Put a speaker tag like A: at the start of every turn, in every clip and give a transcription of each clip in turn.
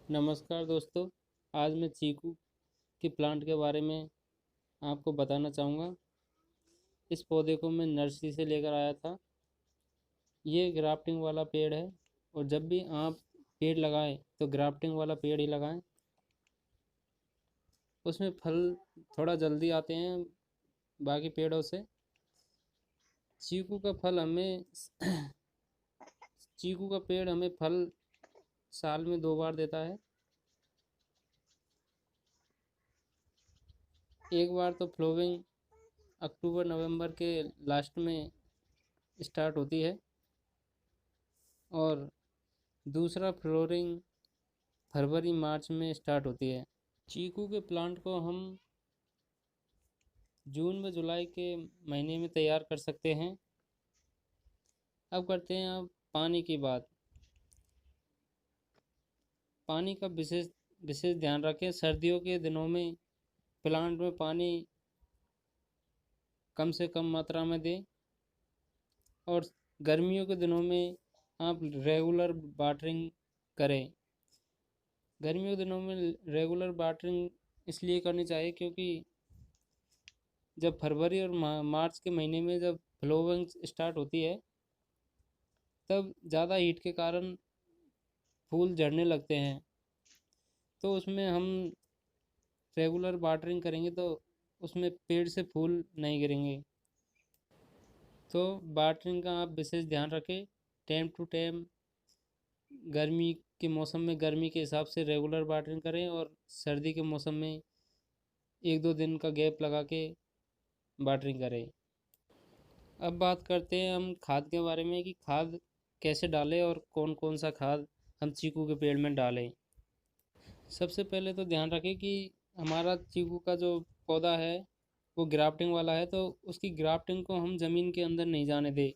A: नमस्कार दोस्तों। आज मैं चीकू के प्लांट के बारे में आपको बताना चाहूँगा। इस पौधे को मैं नर्सरी से लेकर आया था। ये ग्राफ्टिंग वाला पेड़ है और जब भी आप पेड़ लगाएं तो ग्राफ्टिंग वाला पेड़ ही लगाएं। उसमें फल थोड़ा जल्दी आते हैं बाकी पेड़ों से। चीकू का फल हमें चीकू का पेड़ हमें फल साल में 2 बार देता है। एक बार तो फ्लोविंग अक्टूबर नवंबर के लास्ट में स्टार्ट होती है और दूसरा फ्लोरिंग फरवरी मार्च में स्टार्ट होती है। चीकू के प्लांट को हम जून व जुलाई के महीने में तैयार कर सकते हैं। अब करते हैं अब पानी की बात। पानी का विशेष विशेष ध्यान रखें। सर्दियों के दिनों में प्लांट में पानी कम से कम मात्रा में दें और गर्मियों के दिनों में आप रेगुलर वाटरिंग करें। गर्मियों के दिनों में रेगुलर वाटरिंग इसलिए करनी चाहिए क्योंकि जब फरवरी और मार्च के महीने में जब फ्लोविंग स्टार्ट होती है तब ज़्यादा हीट के कारण फूल झड़ने लगते हैं। तो उसमें हम रेगुलर वाटरिंग करेंगे तो उसमें पेड़ से फूल नहीं गिरेंगे। तो वाटरिंग का आप विशेष ध्यान रखें। टाइम टू टाइम गर्मी के मौसम में गर्मी के हिसाब से रेगुलर वाटरिंग करें और सर्दी के मौसम में 1-2 दिन का गैप लगा के वाटरिंग करें। अब बात करते हैं हम खाद के बारे में कि खाद कैसे डालें और कौन कौन सा खाद हम चीकू के पेड़ में डालें। सबसे पहले तो ध्यान रखें कि हमारा चीकू का जो पौधा है वो ग्राफ्टिंग वाला है, तो उसकी ग्राफ्टिंग को हम ज़मीन के अंदर नहीं जाने दें।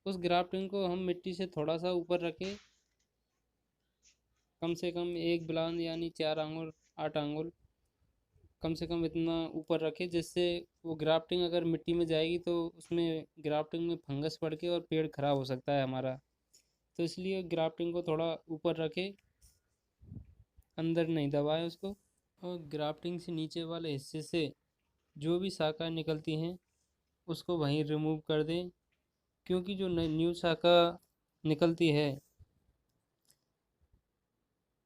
A: उस ग्राफ्टिंग को हम मिट्टी से थोड़ा सा ऊपर रखें, कम से कम 1 बिलान यानी 4 आंगुल 8 आंगुल कम से कम इतना ऊपर रखें, जिससे वो ग्राफ्टिंग अगर मिट्टी में जाएगी तो उसमें ग्राफ्टिंग में फंगस पड़ के और पेड़ खराब हो सकता है हमारा। तो इसलिए ग्राफ्टिंग को थोड़ा ऊपर रखें, अंदर नहीं दबाएं उसको। और ग्राफ्टिंग से नीचे वाले हिस्से से जो भी शाखा निकलती हैं उसको वहीं रिमूव कर दें, क्योंकि जो न्यू शाखा निकलती है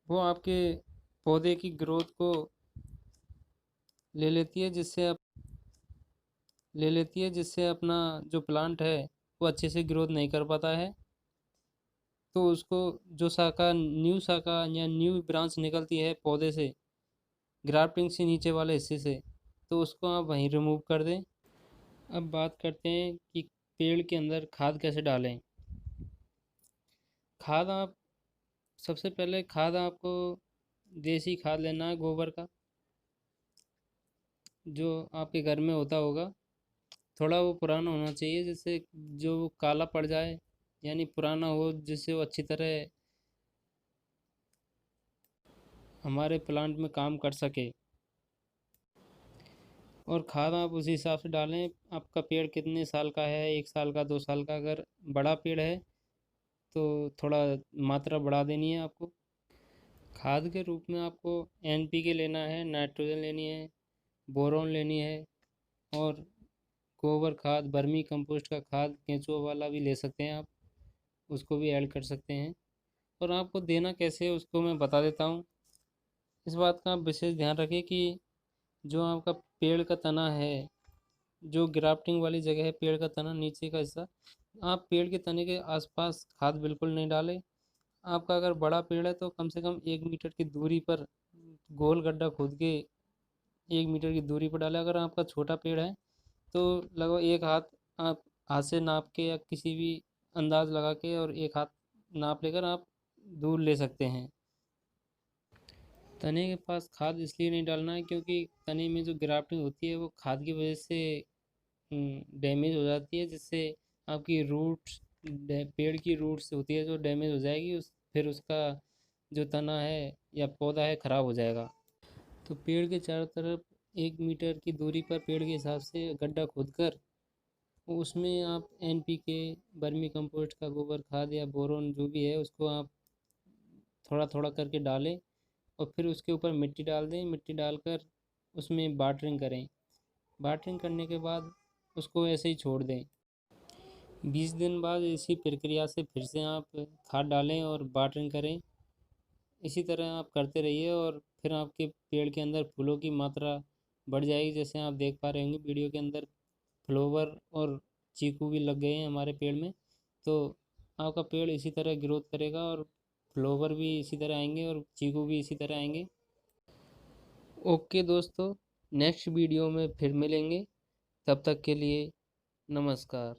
A: वो आपके पौधे की ग्रोथ को ले लेती है, जिससे अपना जो प्लांट है वो अच्छे से ग्रोथ नहीं कर पाता है। तो उसको जो शाखा या न्यू ब्रांच निकलती है पौधे से ग्राफ्टिंग से नीचे वाले हिस्से से, तो उसको आप वहीं रिमूव कर दें। अब बात करते हैं कि पेड़ के अंदर खाद कैसे डालें। खाद आप सबसे पहले खाद आपको देसी खाद लेना है, गोबर का जो आपके घर में होता होगा। थोड़ा वो पुराना होना चाहिए जिससे जो काला पड़ जाए, यानी पुराना हो जिससे वो अच्छी तरह हमारे प्लांट में काम कर सके। और खाद आप उसी हिसाब से डालें। आपका पेड़ कितने साल का है, 1 साल का, 2 साल का। अगर बड़ा पेड़ है तो थोड़ा मात्रा बढ़ा देनी है आपको। खाद के रूप में आपको NPK लेना है, नाइट्रोजन लेनी है, बोरोन लेनी है और गोबर खाद, वर्मी कंपोस्ट का खाद केंचुआ वाला भी ले सकते हैं आप, उसको भी ऐड कर सकते हैं। और आपको देना कैसे है उसको मैं बता देता हूँ। इस बात का आप विशेष ध्यान रखें कि जो आपका पेड़ का तना है, जो ग्राफ्टिंग वाली जगह है, पेड़ का तना नीचे का हिस्सा, आप पेड़ के तने के आसपास खाद बिल्कुल नहीं डालें। आपका अगर बड़ा पेड़ है तो कम से कम 1 मीटर की दूरी पर गोल गड्ढा खोद के 1 मीटर की दूरी पर डालें। अगर आपका छोटा पेड़ है तो लगभग 1 हाथ आप हाथ से नाप के या किसी भी अंदाज लगा के और 1 हाथ नाप लेकर आप दूर ले सकते हैं। तने के पास खाद इसलिए नहीं डालना है क्योंकि तने में जो ग्राफ्टिंग होती है वो खाद की वजह से डैमेज हो जाती है, जिससे आपकी रूट्स, पेड़ की रूट्स होती है जो डैमेज हो जाएगी, फिर उसका जो तना है या पौधा है खराब हो जाएगा। तो पेड़ के चारों तरफ 1 मीटर की दूरी पर पेड़ के हिसाब से गड्ढा खोद कर उसमें आप NPK, वर्मी कंपोस्ट का गोबर खाद या बोरोन जो भी है उसको आप थोड़ा थोड़ा करके डालें और फिर उसके ऊपर मिट्टी डाल दें। मिट्टी डालकर उसमें वाटरिंग करें। वाटरिंग करने के बाद उसको ऐसे ही छोड़ दें। 20 दिन बाद इसी प्रक्रिया से फिर से आप खाद डालें और वाटरिंग करें। इसी तरह आप करते रहिए और फिर आपके पेड़ के अंदर फूलों की मात्रा बढ़ जाएगी। जैसे आप देख पा रहे होंगे वीडियो के अंदर फ्लावर और चीकू भी लग गए हैं हमारे पेड़ में। तो आपका पेड़ इसी तरह ग्रोथ करेगा और फ्लावर भी इसी तरह आएंगे और चीकू भी इसी तरह आएंगे। ओके दोस्तों, नेक्स्ट वीडियो में फिर मिलेंगे। तब तक के लिए नमस्कार।